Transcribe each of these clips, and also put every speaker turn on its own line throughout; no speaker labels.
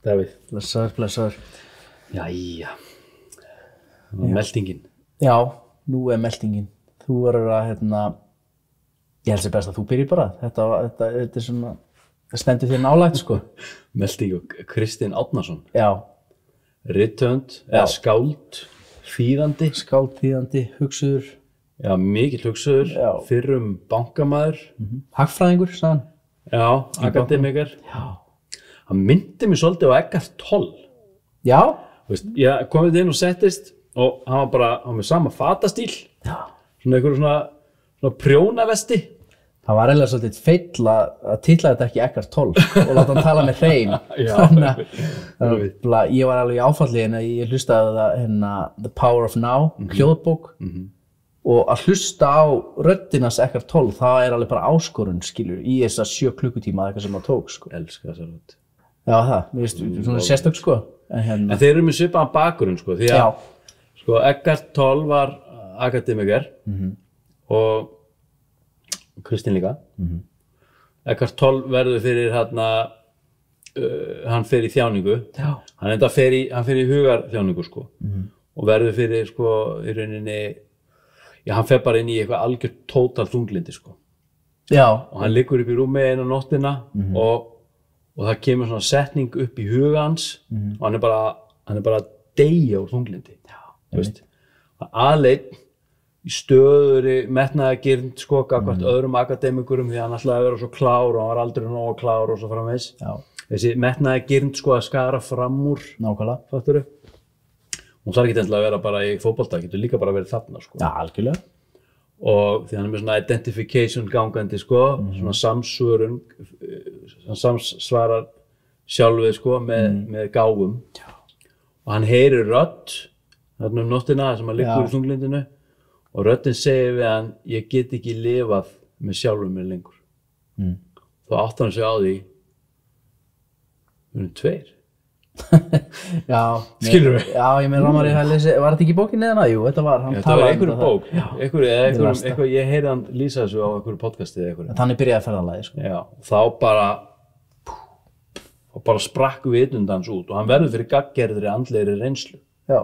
Davíð.
Blessaður.
Jæja. Meldingin.
Já, nú meldingin. Þú verður að, ég held sér best að þú byrjir bara. Þetta er svona, það stendur þér nálægt, sko.
Melding og Kristinn Árnason.
Já.
Rithöfund, eða skáld, þýðandi.
Skáld, þýðandi, hugsuður.
Já, mikill hugsuður, fyrrum bankamaður.
Hagfræðingur, sagði hann.
Já, akademikar.
Já.
Hann myndi mig svolítið á Eggert Toll.
Já.
Veist, ég komið inn og settist og hann var með sama fatastíl.
Já.
Svona einhverju svona prjónavesti.
Það var eiginlega svolítið feill að titla þetta ekki Eggert Toll og láta hann tala með hreim.
Já.
Ég var alveg í áfalli en ég hlustaði það The Power of Now, hljóðbók. Og að hlusta á röddinans Eggert Toll, það er alveg bara áskorun, skilur, í þessa 7 klukkutíma eitthvað sem maður tók, sko.
Elska þessa rödd.
Já, það, mér veist, svona sérstök, sko.
En þeir eru með svipaðan bakgrunn, sko, því að, sko, Eggert Toll var akademikar og Kristinn líka. Eggert Toll verður fyrir hann fer í þjáningu.
Já.
Hann fer í hugarþjáningu, sko, og verður fyrir, sko, í rauninni. Já, hann fer bara inn í eitthvað algjört tótal þunglindi, sko.
Já. Og
hann liggur upp í rúmi eina nóttina og það kemur svona setning upp í huga hans og hann er bara að deyja úr þunglindi. Já. Þú veist, aðleinn í stöðuri metnaðargirnd, sko, gagnvart öðrum akademikurum því hann ætlaði að vera svo klár og hann var aldrei nógu klár og svo framvegis. Já. Þessi metnaðargirnd, sko, að skara fram úr.
Nákvæmlega.
Fatturðu? Hún þarf ekki endilega að vera bara í fótbolta, getur líka bara verið þarna, sko.
Já, algjörlega.
Og því hann er með svona identification gangandi, sko, svona samsvörun, hann samsvarar sjálfið, sko, með gáfum. Já. Og hann heyrir rödd, þarna nóttina sem hann liggur í þunglindinu, og röddin segir við hann, ég get ekki lifað með sjálfum mér lengur. Þá átti hann sig á því, við erum 2.
Já,
skilur við?
Já, ég með Ramari var þetta ekki í bókinni eða? Jú, þetta var, hann
talaði einhverju bók, eitthvað, ég heyrði hann lýsa þessu á einhverju podcasti eða einhverju.
Þannig byrjaði ferðalagið, sko.
Já, þá bara sprakk vitundans út og hann verður fyrir gagngerðri andlegri reynslu. Já.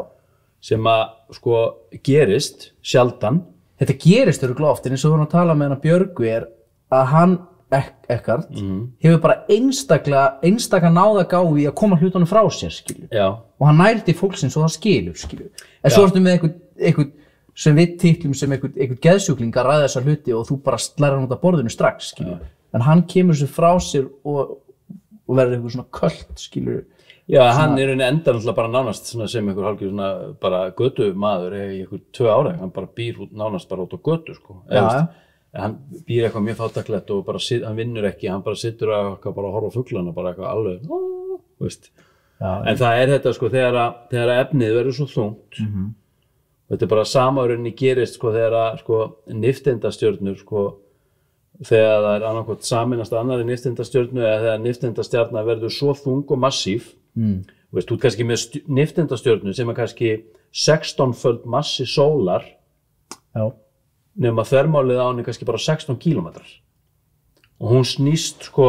Sem að, sko, gerist sjaldan.
Þetta gerist örugglega oft, en eins og við erum að tala með hann Björgu að hann Eggert hefur bara einstaka náða gáfi að koma hlutunum frá sér, skilju. Já. Og hann nær til fólksins og það skilur, skilju. En svo ertu með einhvern sem við titlum sem einhvern geðsjúkling að ræða þessa hluti og þú bara slærir hann út af borðinu strax, skilju. En hann kemur sér frá sér og verður eitthvað svona költ, skilju.
Já, hann er endar náttúrulega bara nánast sem einhver hálfgjör svona bara götumaður í einhver 2 ára. Hann bara býr nánast bara út á götu, sko. Já. Hann býr eitthvað mjög fátæklegt og bara hann vinnur ekki, hann bara situr og bara horfa á fuglana bara eitthvað alveg, veist. Já, en það er þetta, sko, þegar efnið verður svo þungt og þetta er bara samaðurinni gerist, sko, þegar, sko, nifteindastjörnur, sko, þegar það er annarkvæmt saminast annarri nifteindastjörnu eða þegar nifteindastjarna verður svo þung og massív, veist, þú ert kannski með nifteindastjörnu sem er kannski 16-föld massi sólar. Já. Nema þvermálið á henni kannski bara 16 kílómetrar. Og hún snýst, sko,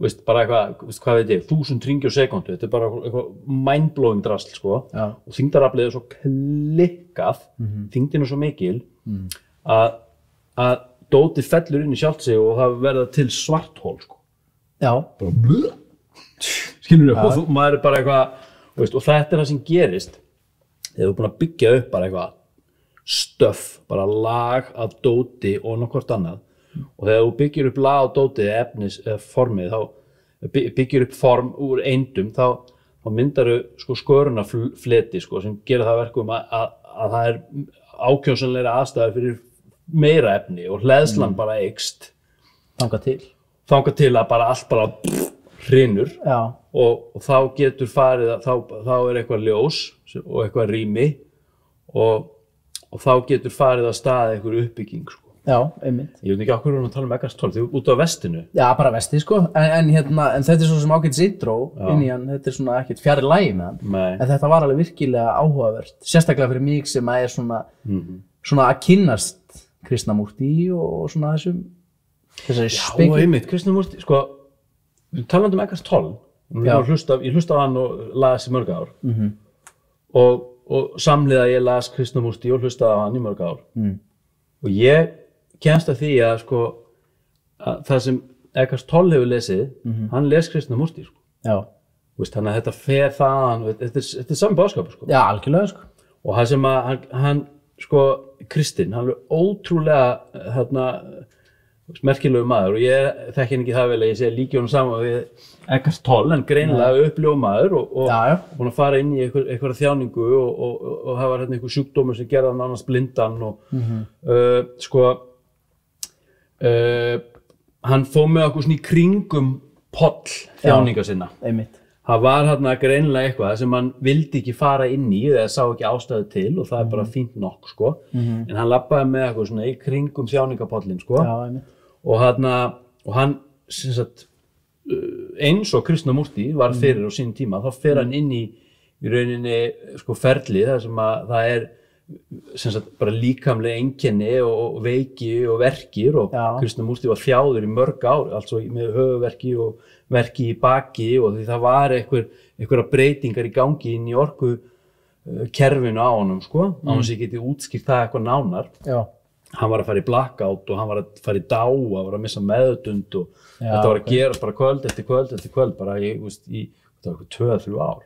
veist, bara eitthvað, veist, hvað veit ég, 1000 hringi á sekúndu. Þetta er bara eitthvað mindblowing drasl, sko. Já. Og þyngdaraflið er svo klikkað, þyngdin er svo mikil, að dótið fellur inn í sjálft sig og það verða til svarthol, sko. Já. Bara blöð. Skilur þú? Og maður er bara eitthvað, veist, og þetta er það sem gerist. Þegar þú er búin að byggja upp bara eitthvað stöff, bara lag af dóti og nokkurt annað og þegar þú byggir upp lag af dóti eða formið, þá byggir upp form úr eindum, þá myndar þú, sko, skörunarfleti, sko, sem gera það verkum að það er ákjósanlegra aðstæður fyrir meira efni og hleðslan bara eykst þangað til að bara allt bara hrynur og þá getur farið þá er eitthvað ljós og eitthvað rými og þá getur farið að staða einhver uppbygging, sko. Já, einmitt. Ég veit ekki af hverju við erum að tala Eggert Toll, þið út á vestinu. Já, bara vesti, sko. En þetta er svo sem ágætis intro inn í hann, þetta er svona ekkert fjarri lagi með hann. Nei. En þetta var alveg virkilega áhugavert, sérstaklega fyrir mig sem er svona að kynnast Krishnamurti og svona þessari speki. Já, einmitt, Krishnamurti, sko, við talandi Eggert Toll, ég hlusta á hann og las í mörg ár og samhliða ég las Krishnamurti og hlusta á hann í mörg ár og ég kemst að því að sko að það sem Eckhart Tolle hefur lesið hann les Krishnamurti sko. Þannig að þetta fer þaðan þetta er sami boðskapur sko.
Já, algjörlega sko.
Og það sem að hann sko, Kristinn, hann er ótrúlega merkilegu maður og ég þekki hann ekki það vel að ég sé líki honum saman við Eckhart Tolle en greinilega uppljóð maður og búin að fara inn í einhverja þjáningu og það var einhver sjúkdómur sem gerði hann annars blindan og hann fór með okkur svona í kringum poll þjáninga sinna. Það var hérna greinilega eitthvað sem hann vildi ekki fara inn í eða sá ekki ástæðu til og það er bara fínt nokk sko. En hann labbaði með eitthvað svona í kringum þjáningapollin sko. Og hann sem sagt, eins og Krishnamurti var fyrir á sín tíma þá fer hann inn í rauninni sko, ferli þar sem að það er sem sagt, bara líkamlega einkenni og veiki og verkir og Krishnamurti var þjáður í mörg ár altså með höfuðverki og verki í baki og því það var einhverja breytingar í gangi inn í orku kerfinu á honum sko, á hans ég geti útskýrt það eitthvað nánar. Hann var að fara í blackout og hann var að fara í dá og hann var að missa meðutund og þetta var að gerast bara kvöld eftir kvöld bara í þetta var 2-3 ár.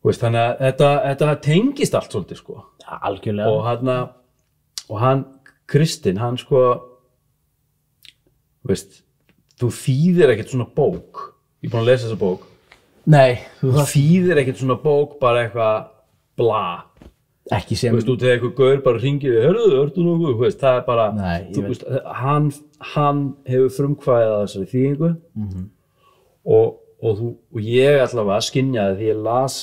Þannig að þetta tengist allt svolítið sko.
Ja, algjörlega.
Og hann Kristinn, hann sko þú þýðir ekkert svona bók. Ég er búin að lesa þessa bók.
Nei.
Þú þýðir ekkert svona bók bara eitthvað bla.
Ekki sem...
Þú þegar einhver gaur bara hringir ertu nokkuð? Það er bara...
Nei,
hann hefur frumkvæðið þessari þýðingu og ég allavega skynjaði því ég las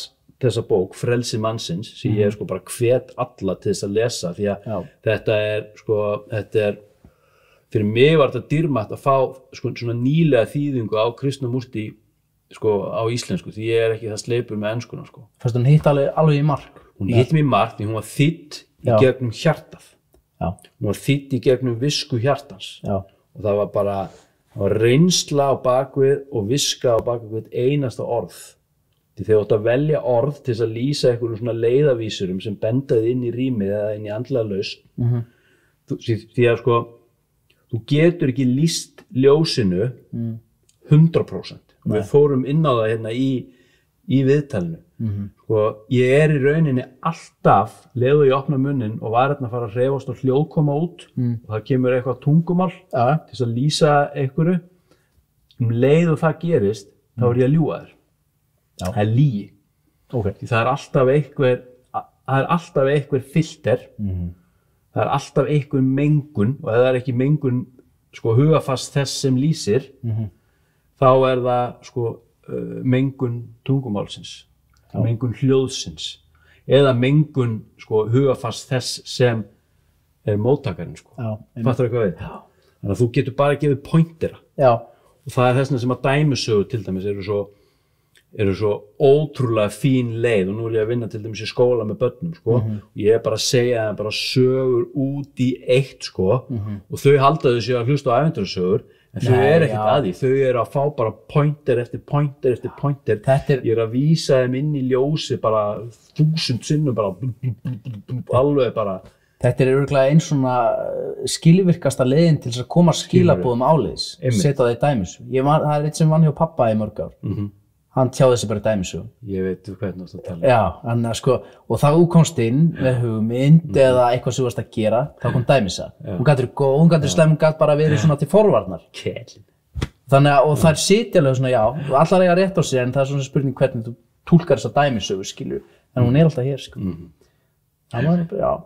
þessa bók, Frelsi mannsins, sem ég sko bara hvet alla til þess að lesa því að þetta er fyrir mig var þetta dýrmætt að fá sko, svona nýlega þýðingu á Krishnamurti sko, á íslensku því ég er ekki það sleipur með enskuna sko.
Fannst hún hitt alveg í mark?
Hún hitt mig í mark því hún var þýdd í gegnum hjartað. Hún var þýdd í gegnum visku hjartans og það var reynsla á bakvið og viska á bakvið einasta orð. Því þegar þú átt að velja orð til þess að lýsa einhverjum svona leiðavísurum sem bendaði inn í rýmið eða inn í andlega lausn. Því að sko, þú getur ekki lýst ljósinu 100%. Við fórum inn á það hérna í viðtalinu. Sko, ég er í rauninni alltaf, leiðu ég opna munnin og var hérna að fara að hreyfast og hljóð koma út og það kemur eitthvað tungumál til þess að lýsa einhverju. Leið og það gerist, þá er ég að ljúga þér. Það er lygi. Því það er alltaf einhver filter, það er alltaf einhver mengun og ef það er ekki mengun sko, hugafast þess sem lýsir, þá er það sko, mengun tungumálsins, mengun hljóðsins eða mengun sko, hugafast þess sem er móttakarinn. Sko. Fattar eitthvað við? Þannig að þú getur bara gefið pointera. Og það er þess að dæmisögur til dæmis eru svo ótrúlega fín leið og nú vil ég að vinna til dæmis í skóla með börnum sko. Ég er bara að segja þeim bara sögur út í eitt sko. Og þau halda þau sér að hlusta á ævintýrasögur en þau eru ekkert að því, þau eru að fá bara pointer eftir pointer eftir pointer. Ég er að vísa þeim inn í ljósi bara 1000 sinnum bara alveg bara.
Þetta er örugglega eins svona skilvirkasta leiðin til þess að koma skilaboðum áleiðis, setja það í dæmisögu. Það er eitt sem vann hjá pappa í mörg ár. Hann tjáði þessi bara í dæmisögum.
Ég veit hvernig þú tala.
Já, þannig að sko, og þá þú komst inn með hugmynd eða eitthvað sem þú varst að gera, þá kom dæmisaga. Hún gat verið góð, hún gat verið slæm, hún gat bara verið svona til forvarnar. Þannig að, og það er sitjalega svona, já, og allar eiga rétt á sig, en það er svona spurning hvernig þú túlkar þessa dæmisögu, skilur. En hún er alltaf hér, sko. Já.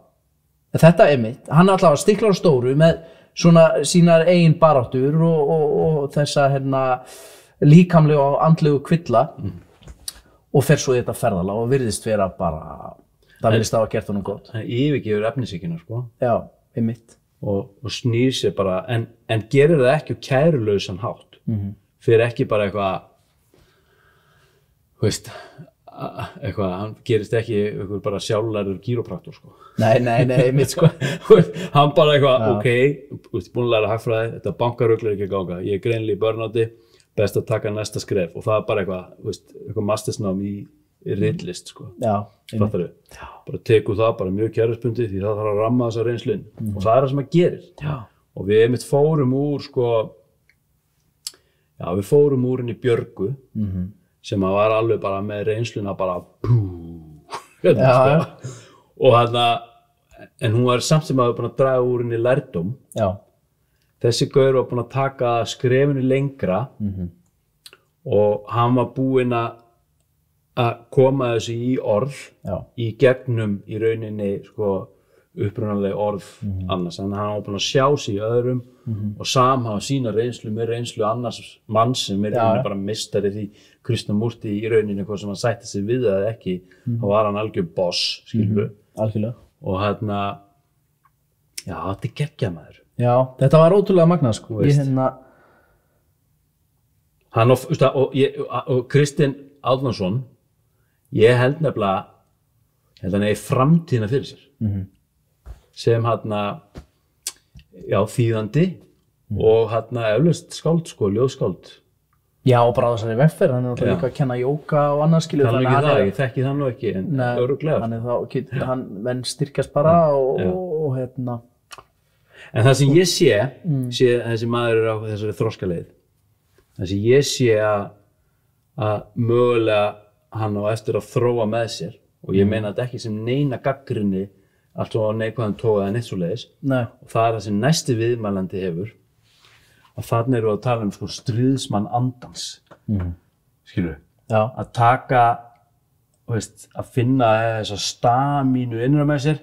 Þetta er mitt. Hann er alltaf stiklar á stóru með svona sínar eigin baráttur og þessa, líkamlega og andlegu kvilla og fer svo í þetta ferðalag og virðist vera bara, það virðist hafa gert honum gott.
Það yfirgefur efnishyggjuna sko.
Já, einmitt.
Og snýr sér bara, en gerir það ekki á kærulausan hátt. Fyrir ekki bara eitthvað, þú veist, eitthvað, hann gerist ekki eitthvað bara sjálflærður gírópraktor sko.
Nei, einmitt sko.
Hann bara eitthvað, ok, búin að læra hagfræði, þetta bankarugl er ekki að ganga, ég er greinilega í burnouti, best að taka næsta skref og það bara eitthvað mastersnám í ritlist sko. Fattarðu? Bara teku það bara mjög kerfisbundið því það þarf að ramma þessa reynslu inn og það það sem það gerir og við einmitt fórum úr sko við fórum úr inn í Björgu sem að var alveg bara með reynsluna bara og þarna en hún var samt sem að búin að draga úr henni lærdóm þessi gaur var búin að taka skrefinu lengra og hann var búinn að koma þessu í orð í gegnum í rauninni sko upprunalega orð annars en hann var búinn að sjá sig í öðrum og samhafa sína reynslu með reynslu annars manns sem rauninni bara mistari því Krishnamurti í rauninni hvað sem hann sætti sig við eða ekki þá var hann algjör boss skilur
algjörlega
og hérna þetta geggjað maður
þetta var ótrúlega magnað sko
hann og Kristinn Árnason ég held nefnilega hann eigi framtíðina fyrir sér sem þýðandi og eflaust skáld sko, ljóðskáld
og bara þessari vegferð, hann náttúrulega líka að kenna jóga og annað skilur
þannig ekki það, ég þekki það nú ekki en örugglega
hann menn styrkjast bara og
en það sem ég sé þessi maður á þessari þroskaleið það sem ég sé að mögulega hann á eftir að þróa með sér og ég meina þetta ekki sem neina gagnrýni allt svo neikvæðan tóga eða neitt svoleiðis og það það sem næsti viðmælandi hefur að þarna eru að tala sko stríðsmann andans skilur að taka að finna þessa stamínu innra með sér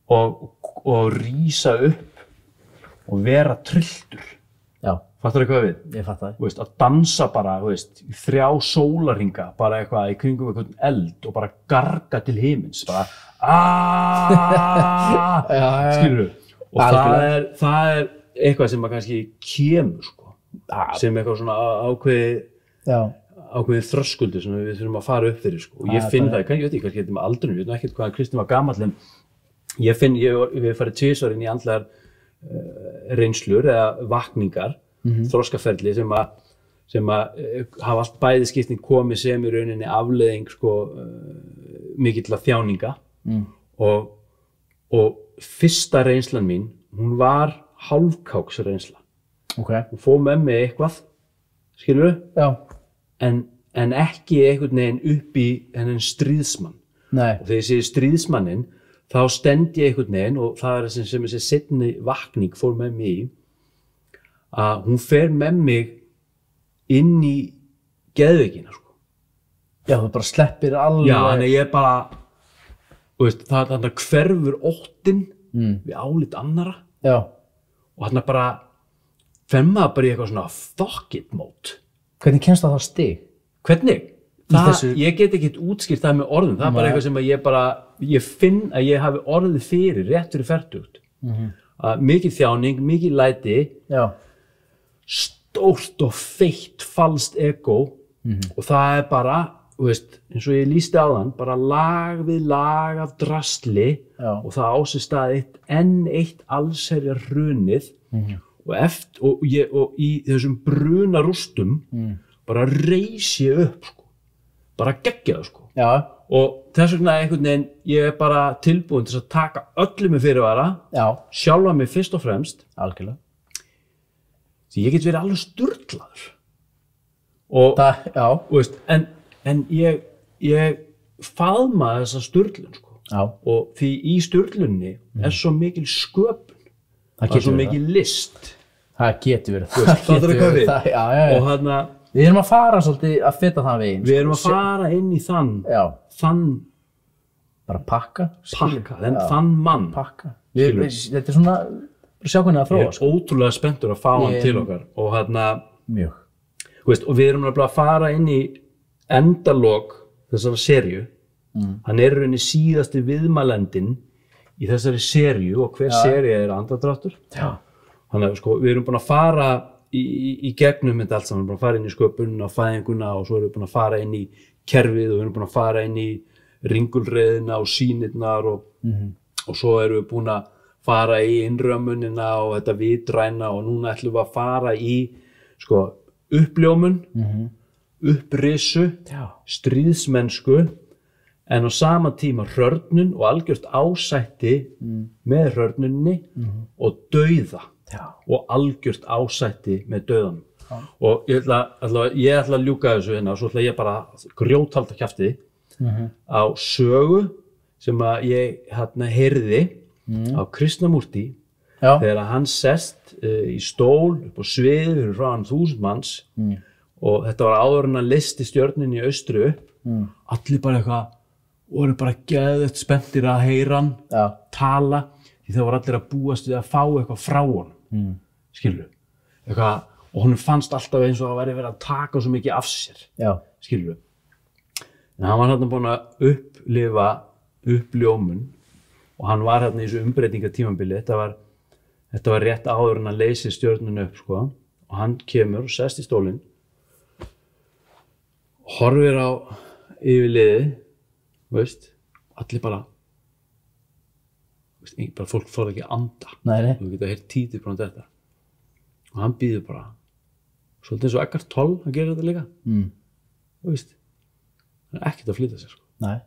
og rísa upp og vera trylltur fattar hvað við?
Ég fattar
að dansa bara í 3 sólarhringa bara eitthvað í kringum eitthvað eld og bara garga til himins bara skilur og það er eitthvað sem að kannski kemur sko sem eitthvað svona ákveðið þröskuldur sem við þurfum að fara upp fyrir sko og ég finn það, ég veit ekki hvað getur með aldrunum, ég veit ekki hvað Kristinn var gamall en ég finn, við farið 2 inn í andlegar reynslur eða vakningar þroskaferli sem að hafa allt bæði skipting komið sem í rauninni afleiðing sko mikilla þjáninga og fyrsta reynslan mín hún var hálfkáksreynsla hún fór með mig eitthvað skilurðu en ekki einhvern veginn upp í þennan stríðsmann og þegar ég segi stríðsmanninn þá stend ég einhvern veginn og það er sem þessi seinni vakning fór með mig í að hún fer með mig inn í geðveikina sko
þú bara sleppir alveg
þannig ég bara það hverfur óttinn við álit annara og þarna bara fer maður bara í eitthvað svona fuck it mode
hvernig kemst það stig?
Hvernig? Ég get ekki útskýrt það með orðum það er bara eitthvað sem ég finn að ég hafi orðið fyrir rétt fyrir fertugt mikið þjáning, mikið læti stórt og feitt falskt ego og það er bara eins og ég lýsti áðan bara lag við lag af drasli og það á sér stað eitt allsherjar hrunið og í þessum bruna rústum bara reis ég upp sko bara geggjað sko og þess vegna einhvern veginn ég er bara tilbúin til að taka öllu með fyrirvara sjálfa mig fyrst og fremst
algjörlega
því ég get verið alveg sturlaður og en ég faðma þessa sturlun sko og því í sturlunni er svo mikil sköpun það er svo mikil list
það getur verið
og þarna
við erum að fara svolítið að feta þann veginn
við erum að fara inn í þann
bara pakka
þann mann
þetta er svona sjá hvernig það þróa
ég er ótrúlega spenntur að fá hann til okkar og þarna
mjög
og við erum að fara inn í endalok þessara seríu hann er rauninni síðasti viðmælendinn í þessari seríu og hver sería er andardráttur þannig að sko, við erum búin að fara í gegnum þetta allt saman, við erum búin að fara inn í sköpunina og fæðinguna og svo erum við búin að fara inn í kerfið og við erum búin að fara inn í ringulreiðina og sýnirnar og svo erum við búin að fara í innrömmunina og þetta vitræna og núna ætlum við að fara í sko uppljómun, upprisu, stríðsmennsku, en á sama tíma hrörnun og algjört ásætti með hrörnunni og dauða og algjört ásætti með dauðanum. Og ég ætla að ljúka þessu hérna og svo ætla ég bara að grjóthalda kjafti á sögu sem að ég heyrði á Krishnamurti þegar hann sest í stól upp á sviði fyrir framan 1000 manns og þetta var áður en hann leysti stjörnunni í austri upp allir bara eitthvað voru bara geðveikt spenntir að heyra hann tala því það var allir að búast við að fá eitthvað frá honum skilurðu, eitthvað og honum fannst alltaf eins og það væri verið að taka svo mikið af sér skilurðu, en hann var búinn að upplifa uppljómun og hann var í þessu umbreytingatímabili þetta var rétt áður en að leysi stjörnunni upp sko, og hann kemur og sest í stólinn horfir á yfirliðið veist, allir bara fólk þorði ekki að anda þú geta heyrt títi frá þetta og hann býður bara svolítið eins og Eckhart Tolle, hann gerir þetta líka þú veist hann er ekkert að flytja sér sko.
Nei,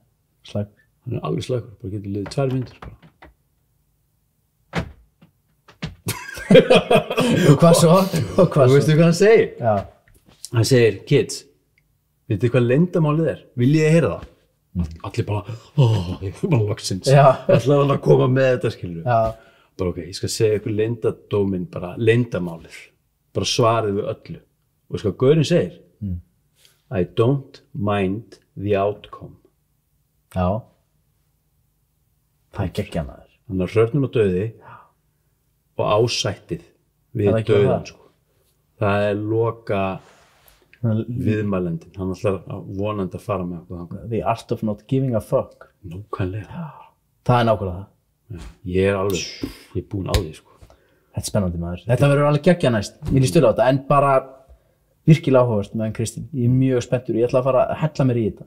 slagur
hann er alveg slagur, bara getur liðið 2 mínútur bara
og hvað svo?
og veistu hvað hann segir?
Já.
Hann segir, kids veitu hvað leyndamálið er? Viljið þið heyra það? Allir bara, ég er bara loksins ætlaði hann að koma með þetta skilur bara ok, ég skal segja ykkur leyndadóminn bara leyndamálið bara svarið við öllu og sko gaurinn segir I don't mind the outcome
það er geggjanaður
hann er hrörnun og dauði og ásættið við dauðan sko. Það er loka viðmælendin, hann ætlar vonandi að fara með okkur
The art of not giving a fuck
nákvæmlega
það er nákvæmlega það
ég er búinn á því sko.
Þetta er spennandi maður, þetta verður alveg geggja næst mín í stölu á þetta, en bara virkilega áhugavert með hann Kristín, ég er mjög spenntur ég ætla að fara að hella mér í þetta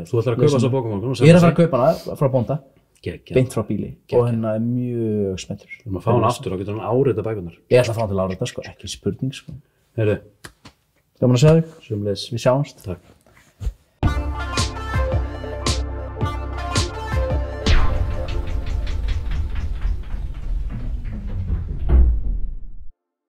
þú ætlar að kaupa þessa bókamálun
ég er að fara að kaupa hana frá bónda beint frá bíli og hennar er mjög spenntur
þú maður fá hann aftur, þá getur hann árita bækurnar
ég ætla að fá hann til árita, sko, ekki spurning sko.
Heyrðu
Gaman að sjá þig,
sömuleiðis
við sjáumst
takk